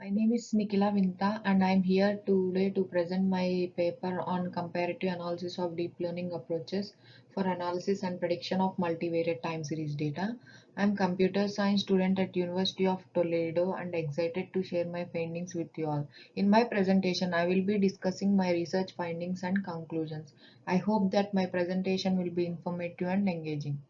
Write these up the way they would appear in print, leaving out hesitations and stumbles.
My name is Nikhila and I am here today to present my paper on comparative analysis of deep learning approaches for analysis and prediction of multivariate time series data. I am computer science student at University of Toledo and excited to share my findings with you all. In my presentation, I will be discussing my research findings and conclusions. I hope that my presentation will be informative and engaging.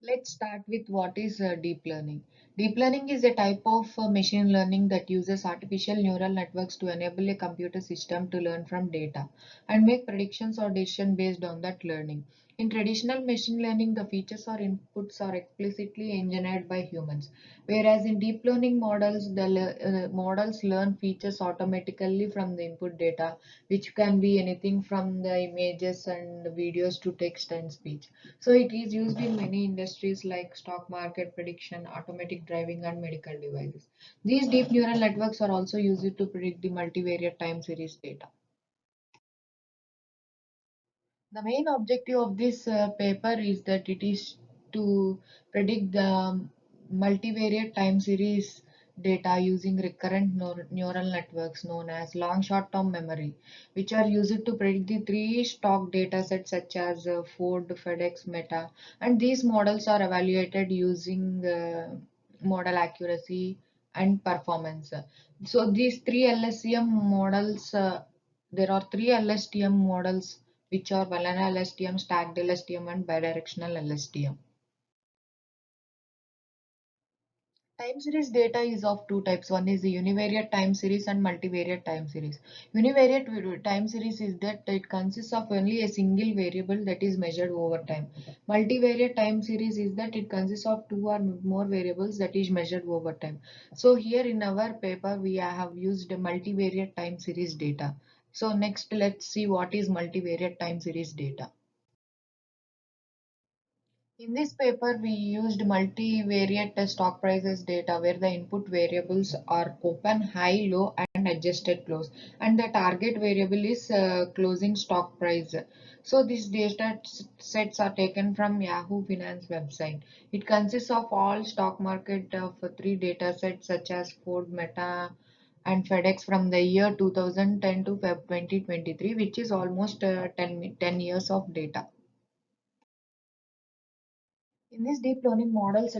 Let's start with what is deep learning. Deep learning is a type of machine learning that uses artificial neural networks to enable a computer system to learn from data and make predictions or decisions based on that learning. In traditional machine learning, the features or inputs are explicitly engineered by humans, whereas in deep learning models, the models learn features automatically from the input data, which can be anything from the images and videos to text and speech. So it is used in many industries like stock market prediction, automatic driving, and medical devices. These deep neural networks are also used to predict the multivariate time series data. The main objective of this paper is that it is to predict the multivariate time series data using recurrent neural networks known as long short-term memory, which are used to predict the three stock data sets such as Ford, FedEx, Meta, and these models are evaluated using model accuracy and performance. So these three LSTM models, there are three LSTM models which are Valena LSTM, Stacked LSTM, and Bidirectional LSTM. Time series data is of two types. One is the univariate time series and multivariate time series. Univariate time series is that it consists of only a single variable that is measured over time. Multivariate time series is that it consists of two or more variables that is measured over time. So here in our paper we have used multivariate time series data. So next let's see what is multivariate time series data. In this paper, we used multivariate stock prices data where the input variables are open, high, low, and adjusted close, and the target variable is closing stock price. So these data sets are taken from Yahoo Finance website. It consists of all stock market of three data sets such as Ford, Meta, and FedEx from the year 2010 to Feb 2023, which is almost 10 years of data. In these deep learning models,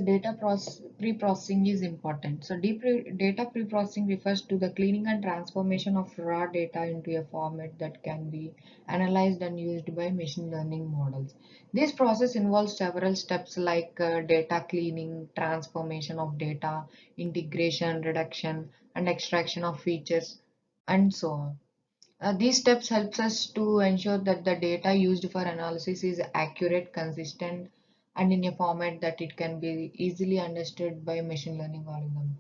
pre-processing is important. So data pre-processing refers to the cleaning and transformation of raw data into a format that can be analyzed and used by machine learning models. This process involves several steps like data cleaning, transformation of data, integration, reduction, and extraction of features, and so on. These steps helps us to ensure that the data used for analysis is accurate, consistent, and in a format that it can be easily understood by machine learning algorithm.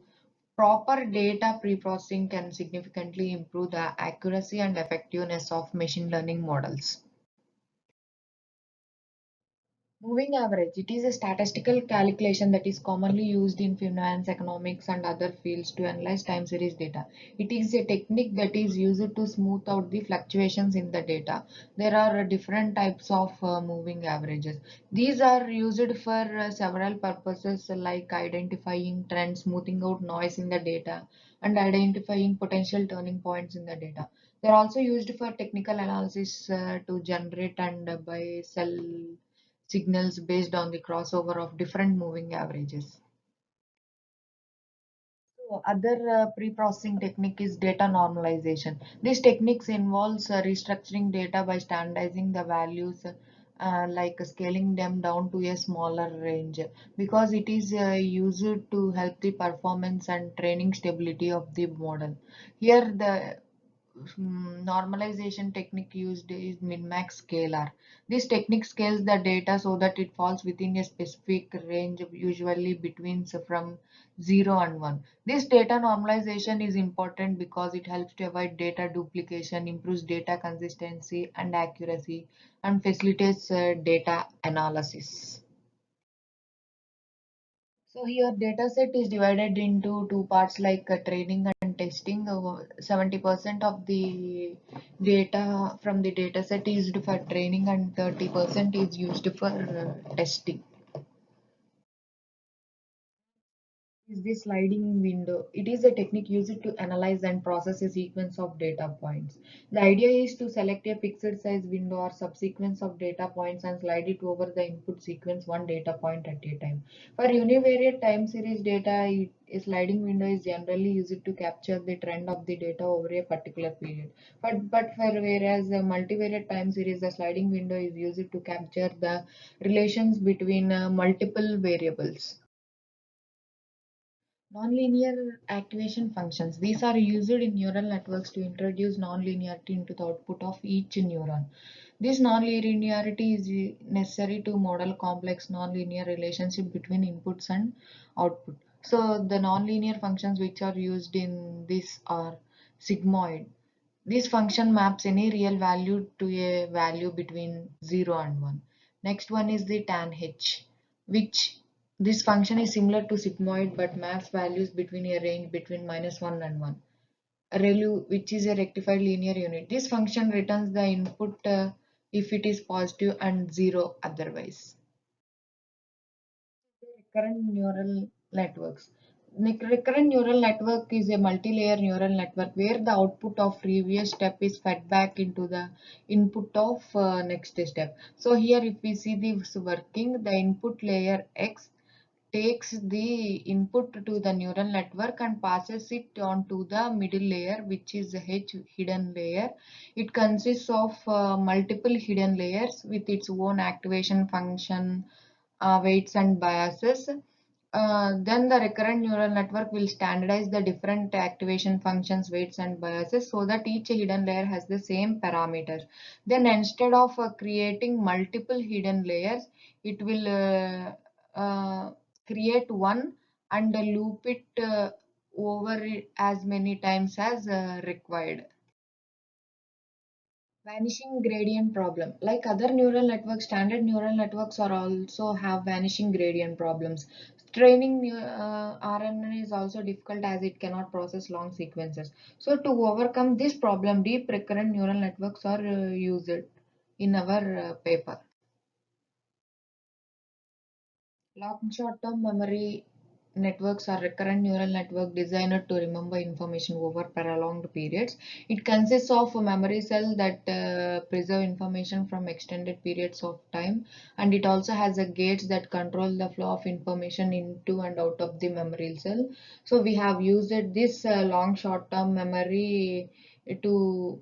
Proper data preprocessing can significantly improve the accuracy and effectiveness of machine learning models. Moving average. It is a statistical calculation that is commonly used in finance, economics, and other fields to analyze time series data. It is a technique that is used to smooth out the fluctuations in the data. There are different types of moving averages. These are used for several purposes like identifying trends, smoothing out noise in the data, and identifying potential turning points in the data. They are also used for technical analysis to generate and buy sell signals based on the crossover of different moving averages. So other pre-processing technique is data normalization. This techniques involves restructuring data by standardizing the values like scaling them down to a smaller range because it is used to help the performance and training stability of the model. Here the normalization technique used is min-max scalar. This technique scales the data so that it falls within a specific range, usually between from 0 and 1. This data normalization is important because it helps to avoid data duplication, improves data consistency and accuracy, and facilitates data analysis. So here data set is divided into two parts like training and testing. 70% of the data from the data set is used for training and 30% is used for testing. Is the sliding window. It is a technique used to analyze and process a sequence of data points. The idea is to select a fixed size window or subsequence of data points and slide it over the input sequence one data point at a time. For univariate time series data, a sliding window is generally used to capture the trend of the data over a particular period. But for whereas a multivariate time series, the sliding window is used to capture the relations between multiple variables. Nonlinear activation functions. These are used in neural networks to introduce nonlinearity into the output of each neuron. This nonlinearity is necessary to model complex nonlinear relationship between inputs and output. So the nonlinear functions which are used in this are sigmoid. This function maps any real value to a value between 0 and 1. Next one is the tan h, which this function is similar to sigmoid but maps values between a range between -1 and 1. A ReLU, which is a rectified linear unit. This function returns the input if it is positive and 0 otherwise. Recurrent neural networks. Recurrent neural network is a multi-layer neural network where the output of previous step is fed back into the input of next step. So here if we see this working, the input layer X takes the input to the neural network and passes it on to the middle layer, which is the H hidden layer. It consists of multiple hidden layers with its own activation function, weights and biases. Then the recurrent neural network will standardize the different activation functions, weights and biases so that each hidden layer has the same parameters. Then instead of creating multiple hidden layers, it will create one and loop it over it as many times as required. Vanishing gradient problem. Like other neural networks, standard neural networks are also have vanishing gradient problems. Training RNN is also difficult as it cannot process long sequences. So to overcome this problem, deep recurrent neural networks are used in our paper. Long short-term memory networks are recurrent neural network designed to remember information over prolonged periods. It consists of a memory cell that preserve information from extended periods of time, and it also has a gates that control the flow of information into and out of the memory cell. So we have used this long short-term memory to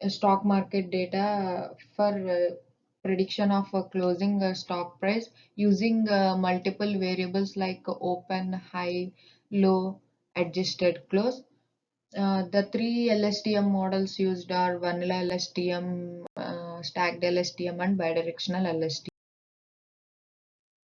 stock market data for prediction of a closing stock price using multiple variables like open, high, low, adjusted, close. The three LSTM models used are vanilla LSTM, stacked LSTM, and bidirectional LSTM.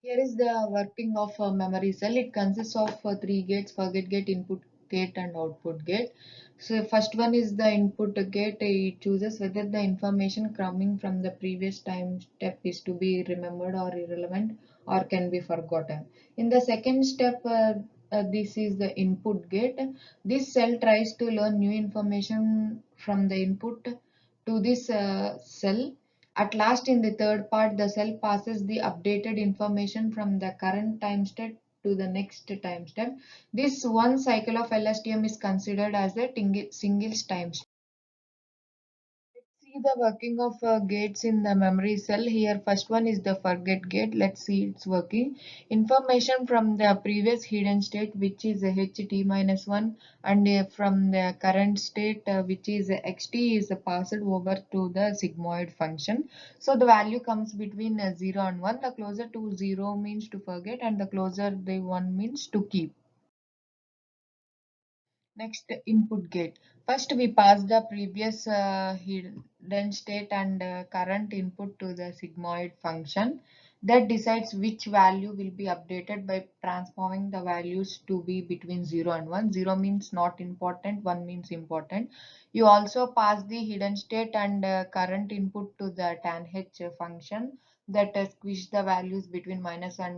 Here is the working of a memory cell. It consists of three gates: forget gate, input gate, and output gate. So first one is the input gate. It chooses whether the information coming from the previous time step is to be remembered or irrelevant or can be forgotten. In the second step, this is the input gate. This cell tries to learn new information from the input to this cell. At last, in the third part, the cell passes the updated information from the current time step to the next time step. This one cycle of LSTM is considered as a single time step. See the working of gates in the memory cell. Here first one is the forget gate. Let's see it's working. Information from the previous hidden state, which is ht minus 1, and from the current state, which is xt, is passed over to the sigmoid function. So the value comes between 0 and 1. The closer to 0 means to forget, and the closer the 1 means to keep. Next, input gate. First, we pass the previous hidden state and current input to the sigmoid function that decides which value will be updated by transforming the values to be between 0 and 1. 0 means not important, 1 means important. You also pass the hidden state and current input to the tan h function that squish the values between minus and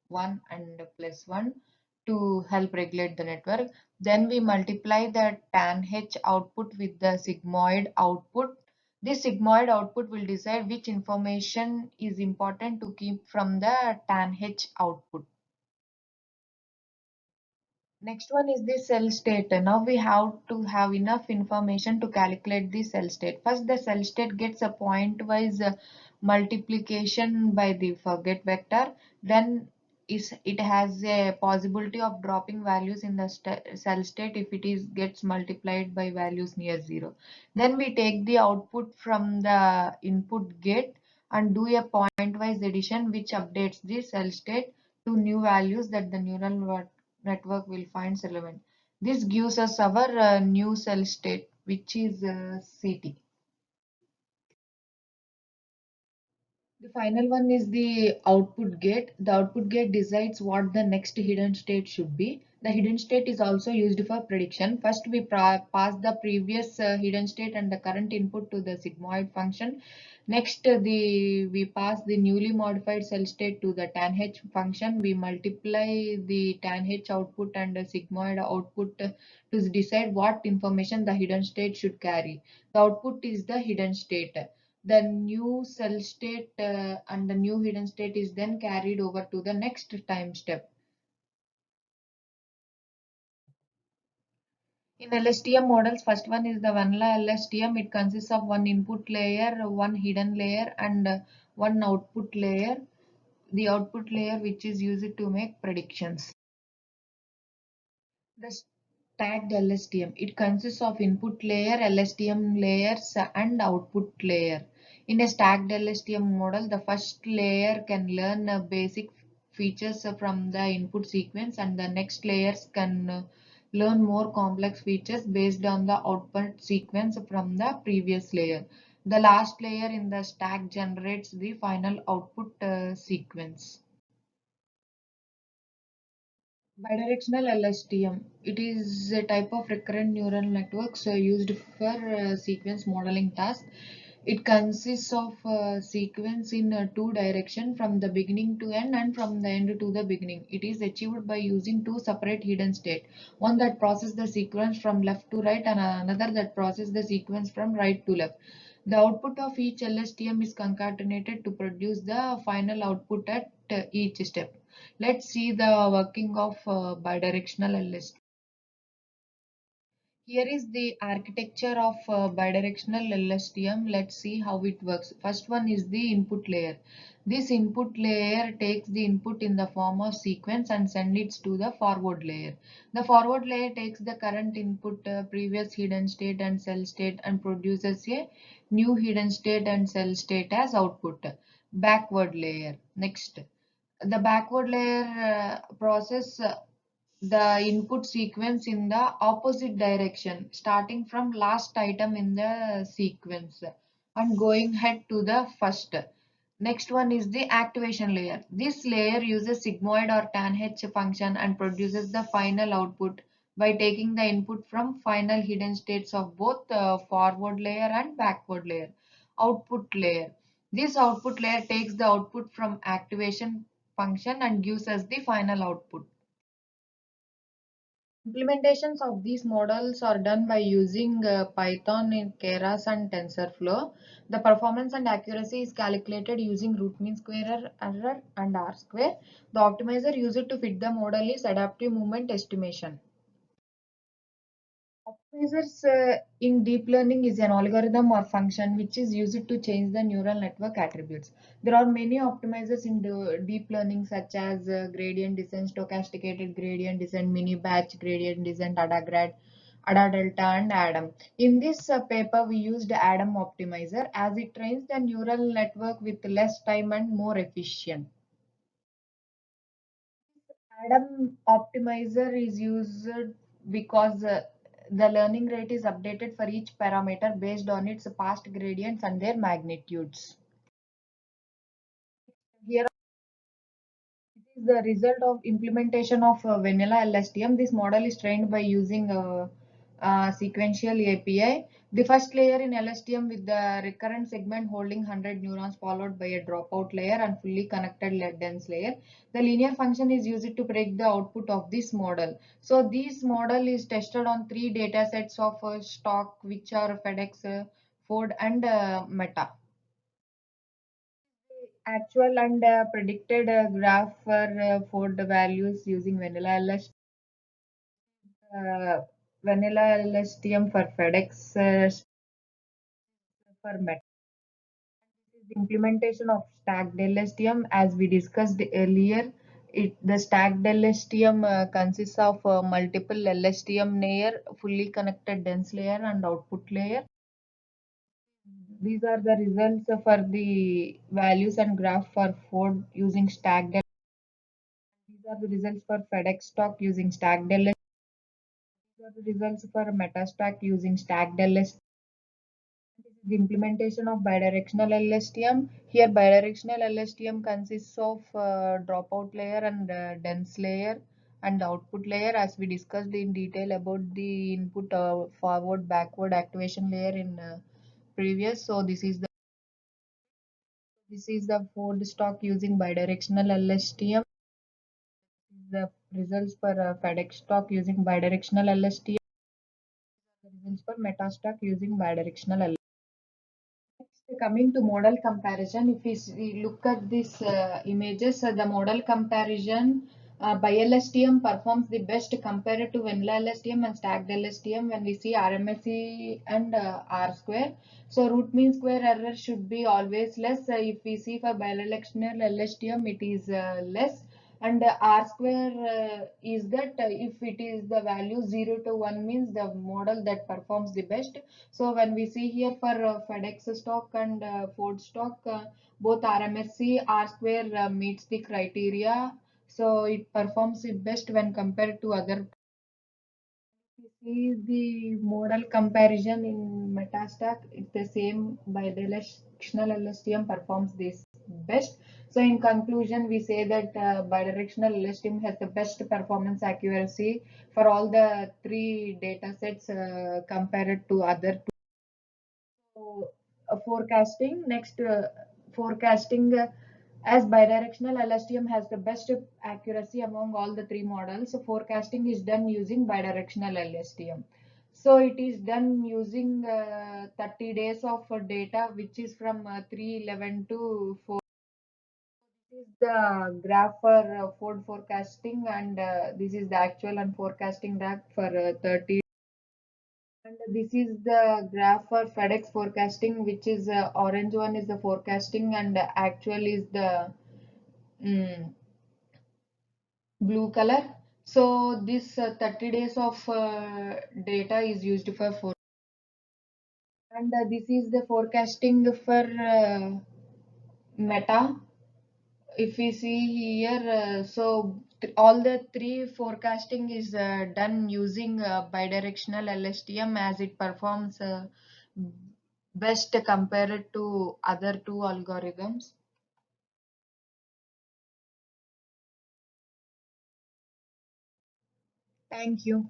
1 and plus 1 to help regulate the network. Then we multiply the tan H output with the sigmoid output. This sigmoid output will decide which information is important to keep from the tan H output. Next one is the cell state. Now we have to have enough information to calculate the cell state. First, the cell state gets a pointwise multiplication by the forget vector. Then it has a possibility of dropping values in the cell state if it is gets multiplied by values near zero. Then we take the output from the input gate and do a pointwise addition which updates the cell state to new values that the neural network will find relevant. This gives us our new cell state, which is CT. The final one is the output gate. The output gate decides what the next hidden state should be. The hidden state is also used for prediction. First, we pass the previous hidden state and the current input to the sigmoid function. Next, we pass the newly modified cell state to the tan h function. We multiply the tan h output and the sigmoid output to decide what information the hidden state should carry. The output is the hidden state. The new cell state and the new hidden state is then carried over to the next time step. In LSTM models, first one is the vanilla LSTM. It consists of one input layer, one hidden layer, and one output layer. The output layer which is used to make predictions. The stacked LSTM. It consists of input layer, LSTM layers, and output layer. In a stacked LSTM model, the first layer can learn basic features from the input sequence, and the next layers can learn more complex features based on the output sequence from the previous layer. The last layer in the stack generates the final output sequence. Bidirectional LSTM. It is a type of recurrent neural networks used for sequence modeling tasks. It consists of sequence in two directions from the beginning to end and from the end to the beginning. It is achieved by using two separate hidden states. One that processes the sequence from left to right and another that processes the sequence from right to left. The output of each LSTM is concatenated to produce the final output at each step. Let's see the working of bidirectional LSTM. Here is the architecture of bidirectional LSTM. Let's see how it works. First one is the input layer. This input layer takes the input in the form of sequence and sends it to the forward layer. The forward layer takes the current input, previous hidden state and cell state and produces a new hidden state and cell state as output. Backward layer. Next. The backward layer process the input sequence in the opposite direction, starting from last item in the sequence and going ahead to the first. Next one is the activation layer. This layer uses sigmoid or tan h function and produces the final output by taking the input from final hidden states of both forward layer and backward layer. Output layer. This output layer takes the output from activation function and gives us the final output. Implementations of these models are done by using Python in Keras and TensorFlow. The performance and accuracy is calculated using root mean square error and R square. The optimizer used to fit the model is adaptive movement estimation. Optimizers in deep learning is an algorithm or function which is used to change the neural network attributes. There are many optimizers in deep learning such as gradient descent, stochasticated gradient descent, mini batch gradient descent, AdaGrad, Ada Delta and Adam. In this paper we used Adam optimizer as it trains the neural network with less time and more efficient. Adam optimizer is used because the learning rate is updated for each parameter based on its past gradients and their magnitudes. Here is the result of implementation of vanilla LSTM. This model is trained by using sequential API. The first layer in LSTM with the recurrent segment holding 100 neurons followed by a dropout layer and fully connected dense layer. The linear function is used to predict the output of this model. So this model is tested on three data sets of stock which are FedEx, Ford and Meta. Actual and predicted graph for the values using vanilla LS. uh, vanilla LSTM for FedEx, for Meta. The implementation of stacked LSTM, as we discussed earlier, the stacked LSTM consists of multiple LSTM layer, fully connected dense layer and output layer. These are the results for the values and graph for Ford using stacked. These are the results for FedEx stock using stacked LSTM. These are the results for Metastack using stacked LSTM. The implementation of bidirectional LSTM. Here, bidirectional LSTM consists of dropout layer and dense layer and output layer, as we discussed in detail about the input forward backward activation layer in previous. So this is the Ford stock using bidirectional LSTM. The results for FedEx stock using bidirectional LSTM. The results for Metastack using bidirectional LSTM. Next, coming to model comparison, if we look at these images, the model comparison by LSTM performs the best compared to vanilla LSTM and stacked LSTM when we see RMSE and R square. So root mean square error should be always less. If we see for bidirectional LSTM, it is less. And R square is that if it is the value 0 to 1 means the model that performs the best. So when we see here for FedEx stock and Ford stock, both RMSC R square meets the criteria. So it performs it best when compared to other. We see the model comparison in Metastack. It's the same bidirectional LSTM performs this best. So in conclusion, we say that bidirectional LSTM has the best performance accuracy for all the three data sets compared to other. So, forecasting next, forecasting as bidirectional LSTM has the best accuracy among all the three models. So forecasting is done using bidirectional LSTM. So it is done using 30 days of data, which is from 311 to 4. This is the graph for Ford forecasting, and this is the actual and forecasting graph for 30. And this is the graph for FedEx forecasting, which is orange one is the forecasting and actual is the mm, blue color. So this 30 days of data is used for and this is the forecasting for Meta. If we see here, so all the three forecasting is done using bidirectional LSTM as it performs best compared to other two algorithms. Thank you.